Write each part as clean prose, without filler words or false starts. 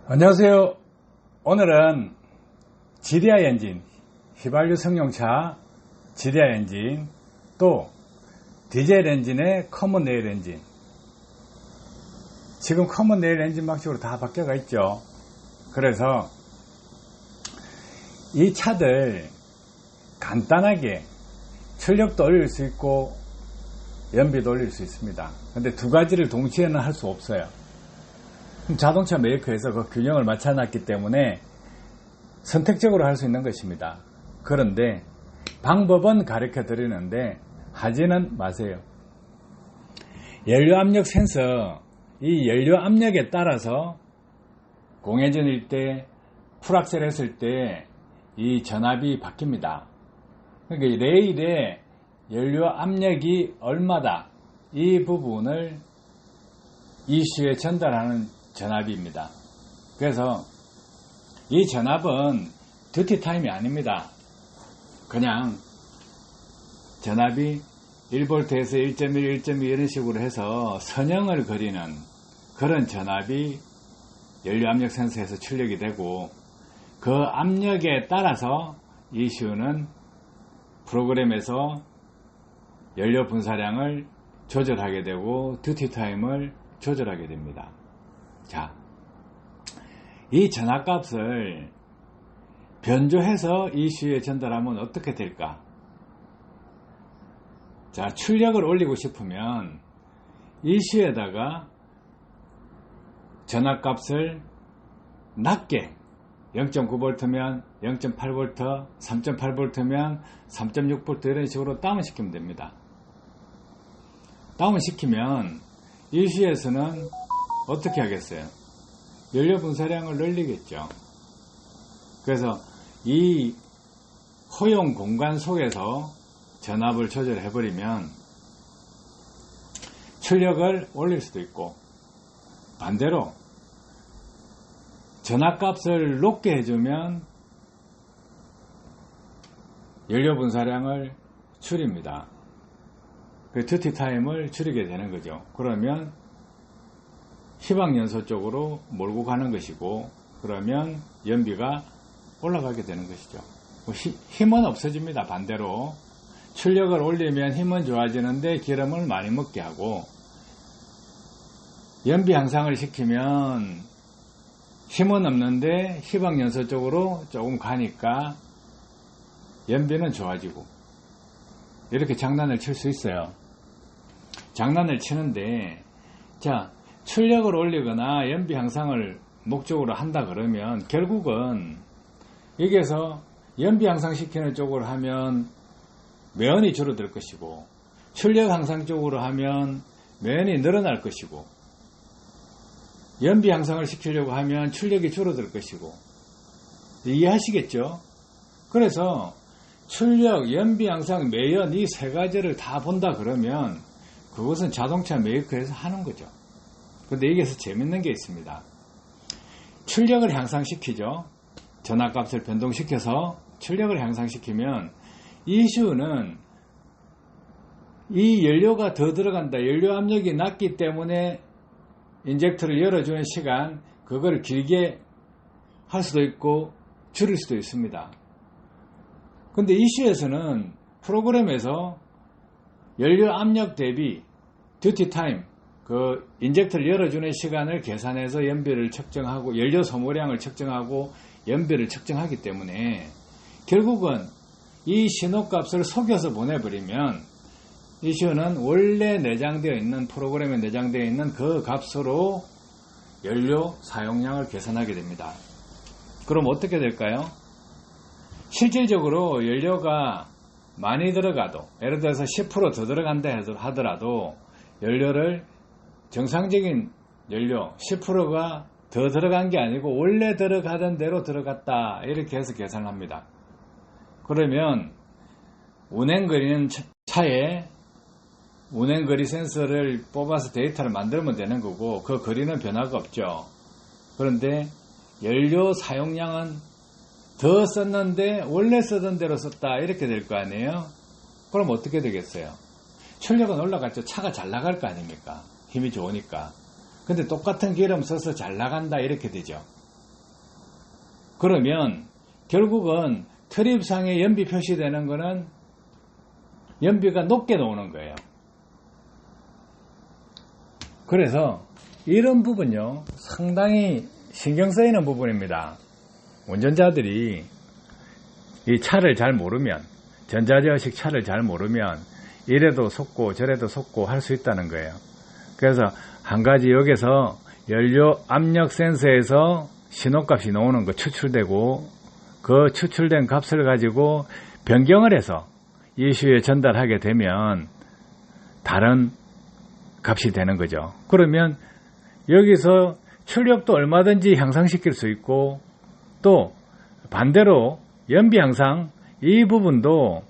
안녕하세요. 오늘은 GDI 엔진, 휘발유 승용차 GDI 엔진, 또 디젤 엔진의 커먼 레일 엔진. 지금 커먼 레일 엔진 방식으로 다 바뀌어가 있죠. 그래서 이 차들 간단하게 출력도 올릴 수 있고 연비도 올릴 수 있습니다. 근데 두 가지를 동시에는 할 수 없어요. 자동차 메이커에서 그 균형을 맞춰놨기 때문에 선택적으로 할 수 있는 것입니다. 그런데 방법은 가르쳐 드리는데 하지는 마세요. 연료 압력 센서, 이 연료 압력에 따라서 공회전일 때, 풀악셀 했을 때 이 전압이 바뀝니다. 그러니까 레일에 연료 압력이 얼마다, 이 부분을 ECU에 전달하는 전압입니다. 그래서 이 전압은 듀티 타임이 아닙니다. 그냥 전압이 1V에서 1.1, 1.2 이런 식으로 해서 선형을 그리는 그런 전압이 연료 압력 센서에서 출력이 되고, 그 압력에 따라서 ECU는 프로그램에서 연료 분사량을 조절하게 되고 듀티 타임을 조절하게 됩니다. 자, 이 전압값을 변조해서 ECU에 전달하면 어떻게 될까? 자, 출력을 올리고 싶으면 ECU에다가 전압값을 낮게 0.9V면 0.8V, 3.8V면 3.6V 이런 식으로 다운시키면 됩니다. 다운시키면 ECU에서는 어떻게 하겠어요? 연료 분사량을 늘리겠죠. 그래서 이 허용 공간 속에서 전압을 조절해버리면 출력을 올릴 수도 있고, 반대로 전압값을 높게 해주면 연료 분사량을 줄입니다. 그 듀티 타임을 줄이게 되는 거죠. 그러면 휘발연소 쪽으로 몰고 가는 것이고, 그러면 연비가 올라가게 되는 것이죠. 힘은 없어집니다. 반대로 출력을 올리면 힘은 좋아지는데 기름을 많이 먹게 하고, 연비 향상을 시키면 힘은 없는데 휘발연소 쪽으로 조금 가니까 연비는 좋아지고, 이렇게 장난을 칠 수 있어요. 장난을 치는데, 자, 출력을 올리거나 연비 향상을 목적으로 한다 그러면 결국은 여기에서 연비 향상시키는 쪽으로 하면 매연이 줄어들 것이고, 출력 향상 쪽으로 하면 매연이 늘어날 것이고, 연비 향상을 시키려고 하면 출력이 줄어들 것이고, 이해하시겠죠? 그래서 출력, 연비 향상, 매연 이 세 가지를 다 본다 그러면 그것은 자동차 메이커에서 하는 거죠. 근데 여기에서 재밌는 게 있습니다. 출력을 향상시키죠. 전압값을 변동시켜서 출력을 향상시키면 ECU는 이 연료가 더 들어간다, 연료 압력이 낮기 때문에 인젝터를 열어주는 시간, 그걸 길게 할 수도 있고 줄일 수도 있습니다. 근데 ECU에서는 프로그램에서 연료 압력 대비 듀티 타임, 그 인젝터를 열어주는 시간을 계산해서 연비를 측정하고, 연료 소모량을 측정하고 연비를 측정하기 때문에 결국은 이 신호값을 속여서 보내버리면 ECU는 원래 내장되어 있는, 프로그램에 내장되어 있는 그 값으로 연료 사용량을 계산하게 됩니다. 그럼 어떻게 될까요? 실질적으로 연료가 많이 들어가도, 예를 들어서 10% 더 들어간다 하더라도 연료를 정상적인 연료 10%가 더 들어간 게 아니고 원래 들어가던 대로 들어갔다, 이렇게 해서 계산을 합니다. 그러면 운행거리는 차에 운행거리 센서를 뽑아서 데이터를 만들면 되는 거고, 그 거리는 변화가 없죠. 그런데 연료 사용량은 더 썼는데 원래 쓰던 대로 썼다, 이렇게 될 거 아니에요? 그럼 어떻게 되겠어요? 출력은 올라갔죠. 차가 잘 나갈 거 아닙니까? 힘이 좋으니까. 근데 똑같은 기름 써서 잘 나간다, 이렇게 되죠. 그러면 결국은 트립상에 연비 표시되는 거는 연비가 높게 나오는 거예요. 그래서 이런 부분요, 상당히 신경 쓰이는 부분입니다. 운전자들이 이 차를 잘 모르면, 전자제어식 차를 잘 모르면 이래도 속고 저래도 속고 할 수 있다는 거예요. 그래서 한 가지 여기서 연료 압력 센서에서 신호값이 나오는 거 추출되고, 그 추출된 값을 가지고 변경을 해서 ECU에 전달하게 되면 다른 값이 되는 거죠. 그러면 여기서 출력도 얼마든지 향상시킬 수 있고, 또 반대로 연비 향상, 이 부분도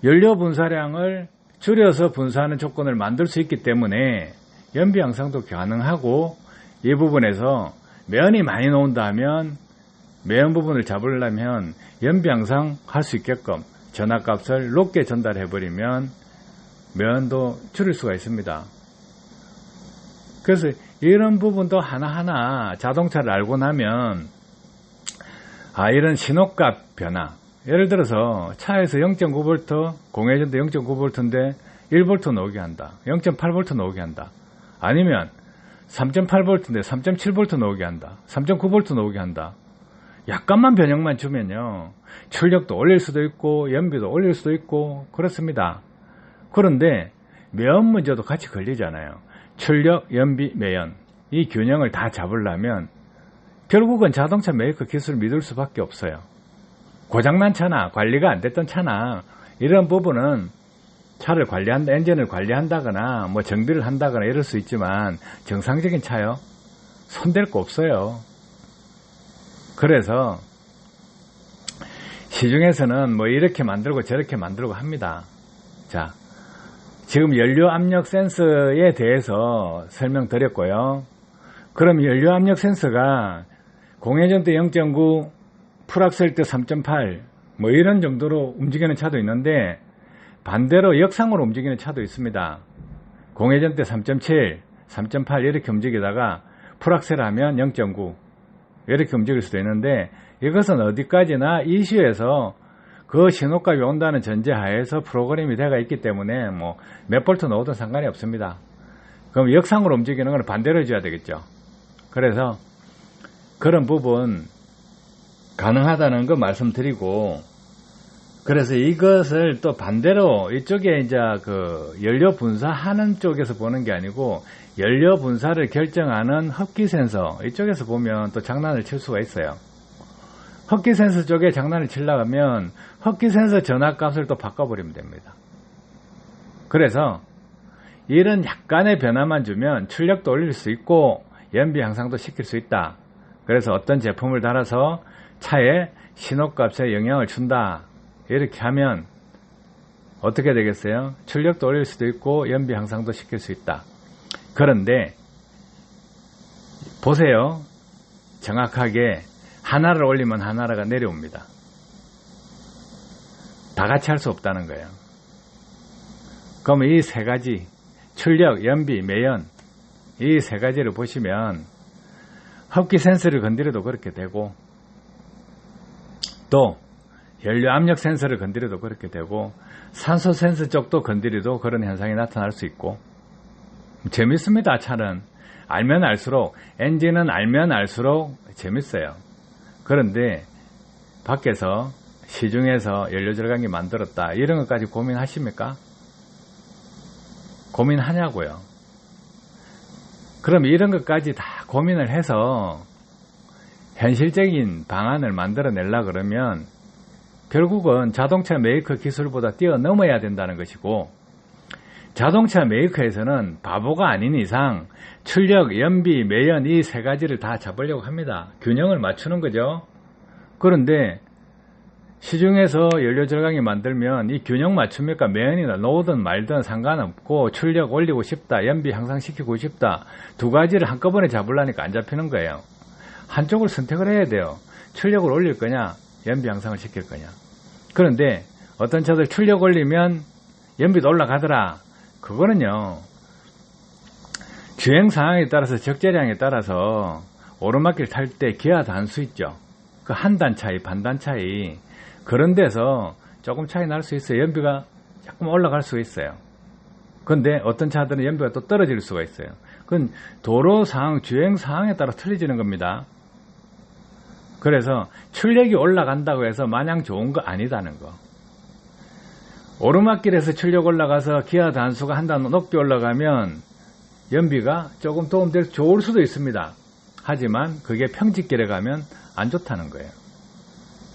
연료 분사량을 줄여서 분사하는 조건을 만들 수 있기 때문에 연비 향상도 가능하고, 이 부분에서 매연이 많이 나온다 하면 매연 부분을 잡으려면 연비 향상 할 수 있게끔 전압값을 높게 전달해 버리면 매연도 줄일 수가 있습니다. 그래서 이런 부분도 하나하나 자동차를 알고 나면, 이런 신호값 변화, 예를 들어서 차에서 0.9V, 공회전도 0.9V인데 1V 나오게 한다, 0.8V 나오게 한다, 아니면 3.8V인데 3.7V 나오게 한다, 3.9V 나오게 한다. 약간만 변형만 주면요, 출력도 올릴 수도 있고 연비도 올릴 수도 있고 그렇습니다. 그런데 매연 문제도 같이 걸리잖아요. 출력, 연비, 매연, 이 균형을 다 잡으려면 결국은 자동차 메이커 기술을 믿을 수밖에 없어요. 고장난 차나 관리가 안 됐던 차나 이런 부분은 차를 관리한다, 엔진을 관리한다거나 뭐 정비를 한다거나 이럴 수 있지만, 정상적인 차요, 손댈 거 없어요. 그래서 시중에서는 뭐 이렇게 만들고 저렇게 만들고 합니다. 자, 지금 연료 압력 센서에 대해서 설명드렸고요. 그럼 연료 압력 센서가 공회전 때 0.9, 풀악셀 때 3.8, 뭐 이런 정도로 움직이는 차도 있는데, 반대로 역상으로 움직이는 차도 있습니다. 공회전 때 3.7, 3.8 이렇게 움직이다가 풀악셀 하면 0.9 이렇게 움직일 수도 있는데, 이것은 어디까지나 ECU에서 그 신호값이 온다는 전제하에서 프로그램이 되어 있기 때문에 뭐 몇 볼트 넣어도 상관이 없습니다. 그럼 역상으로 움직이는 건 반대로 해줘야 되겠죠. 그래서 그런 부분 가능하다는 거 말씀드리고, 그래서 이것을 또 반대로 이쪽에 이제 그 연료 분사하는 쪽에서 보는 게 아니고, 연료 분사를 결정하는 흡기 센서 이쪽에서 보면 또 장난을 칠 수가 있어요. 흡기 센서 쪽에 장난을 치려고 하면 흡기 센서 전압값을 또 바꿔버리면 됩니다. 그래서 이런 약간의 변화만 주면 출력도 올릴 수 있고 연비 향상도 시킬 수 있다. 그래서 어떤 제품을 달아서 차에 신호값에 영향을 준다, 이렇게 하면 어떻게 되겠어요? 출력도 올릴 수도 있고 연비 향상도 시킬 수 있다. 그런데 보세요. 정확하게 하나를 올리면 하나가 내려옵니다. 다 같이 할 수 없다는 거예요. 그럼 이 세 가지, 출력, 연비, 매연, 이 세 가지를 보시면 흡기 센서를 건드려도 그렇게 되고, 또 연료 압력 센서를 건드려도 그렇게 되고, 산소 센서 쪽도 건드려도 그런 현상이 나타날 수 있고, 재밌습니다. 차는 알면 알수록, 엔진은 알면 알수록 재밌어요. 그런데 밖에서 시중에서 연료 절감기 만들었다, 이런 것까지 고민하십니까? 고민하냐고요. 그럼 이런 것까지 다 고민을 해서 현실적인 방안을 만들어내려고 그러면 결국은 자동차 메이커 기술보다 뛰어넘어야 된다는 것이고, 자동차 메이커에서는 바보가 아닌 이상 출력, 연비, 매연 이 세 가지를 다 잡으려고 합니다. 균형을 맞추는 거죠. 그런데 시중에서 연료 절감기 만들면 이 균형 맞춥니까? 매연이나 놓든 말든 상관없고, 출력 올리고 싶다, 연비 향상시키고 싶다, 두 가지를 한꺼번에 잡으려니까 안 잡히는 거예요. 한쪽을 선택을 해야 돼요. 출력을 올릴 거냐, 연비 향상을 시킬 거냐. 그런데 어떤 차들 출력 올리면 연비도 올라가더라. 그거는요, 주행 상황에 따라서 적재량에 따라서 오르막길 탈 때 기아 단수 있죠. 그 한 단 차이, 반단 차이, 그런 데서 조금 차이 날 수 있어요. 연비가 조금 올라갈 수 있어요. 근데 어떤 차들은 연비가 또 떨어질 수가 있어요. 그건 도로 상황, 주행 상황에 따라 틀려지는 겁니다. 그래서 출력이 올라간다고 해서 마냥 좋은 거 아니다는 거. 오르막길에서 출력 올라가서 기아 단수가 한 단 높게 올라가면 연비가 조금 도움될 좋을 수도 있습니다. 하지만 그게 평지길에 가면 안 좋다는 거예요.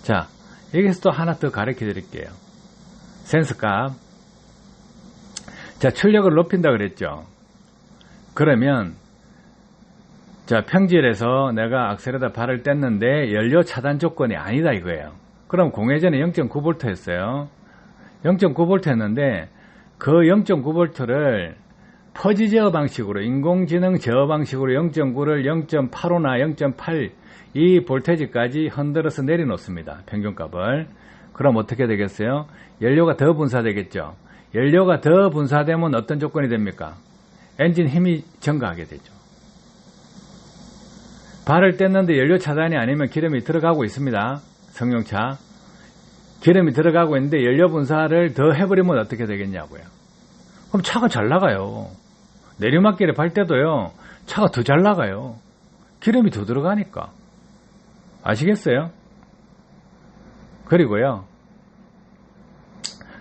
자, 여기서 또 하나 더 가르쳐 드릴게요. 센스값. 자, 출력을 높인다 그랬죠. 그러면 자, 평지에서 내가 악셀에다 발을 뗐는데 연료 차단 조건이 아니다 이거예요. 그럼 공회전이 0.9V였어요. 0.9V였는데 그 0.9V를 퍼지 제어 방식으로, 인공지능 제어 방식으로 0.9를 0.85나 0.8 이 볼테지까지 흔들어서 내려놓습니다. 평균값을. 그럼 어떻게 되겠어요? 연료가 더 분사되겠죠. 연료가 더 분사되면 어떤 조건이 됩니까? 엔진 힘이 증가하게 되죠. 발을 뗐는데 연료 차단이 아니면 기름이 들어가고 있습니다. 성용차. 기름이 들어가고 있는데 연료 분사를 더 해버리면 어떻게 되겠냐고요. 그럼 차가 잘 나가요. 내리막길에 발 때도요, 차가 더 잘 나가요. 기름이 더 들어가니까. 아시겠어요? 그리고요,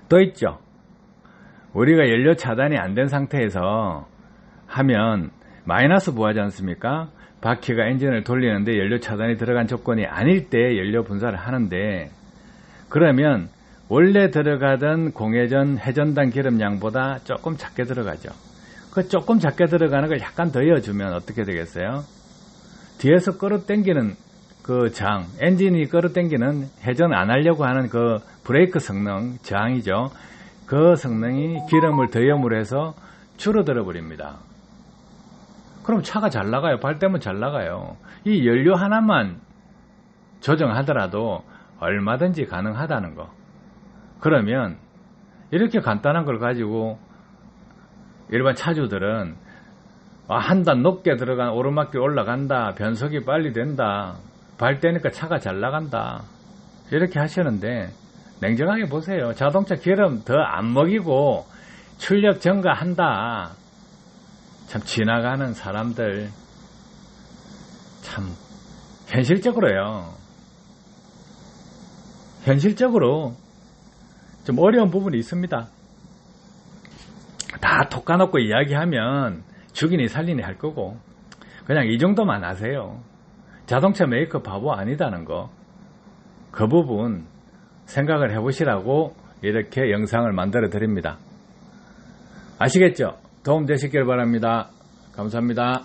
또 있죠. 우리가 연료 차단이 안 된 상태에서 하면 마이너스 부하지 않습니까? 바퀴가 엔진을 돌리는데 연료 차단이 들어간 조건이 아닐 때 연료 분사를 하는데, 그러면 원래 들어가던 공회전 회전단 기름량보다 조금 작게 들어가죠. 그 조금 작게 들어가는 걸 약간 더 이어주면 어떻게 되겠어요? 뒤에서 끌어당기는 그 저항, 엔진이 끌어당기는 회전 안 하려고 하는 그 브레이크 성능, 저항이죠. 그 성능이 기름을 더 염을 해서 줄어들어 버립니다. 그럼 차가 잘 나가요. 발 떼면 잘 나가요. 이 연료 하나만 조정하더라도 얼마든지 가능하다는 거. 그러면 이렇게 간단한 걸 가지고 일반 차주들은 한 단 높게 들어간 오르막길 올라간다, 변속이 빨리 된다, 발 떼니까 차가 잘 나간다, 이렇게 하시는데 냉정하게 보세요. 자동차 기름 더 안 먹이고 출력 증가한다. 참 지나가는 사람들 참 현실적으로요. 현실적으로 좀 어려운 부분이 있습니다. 다 톡 까놓고 이야기하면 죽이니 살리니 할 거고, 그냥 이 정도만 아세요. 자동차 메이커 바보 아니다는 거. 그 부분 생각을 해보시라고 이렇게 영상을 만들어 드립니다. 아시겠죠? 도움 되시길 바랍니다. 감사합니다.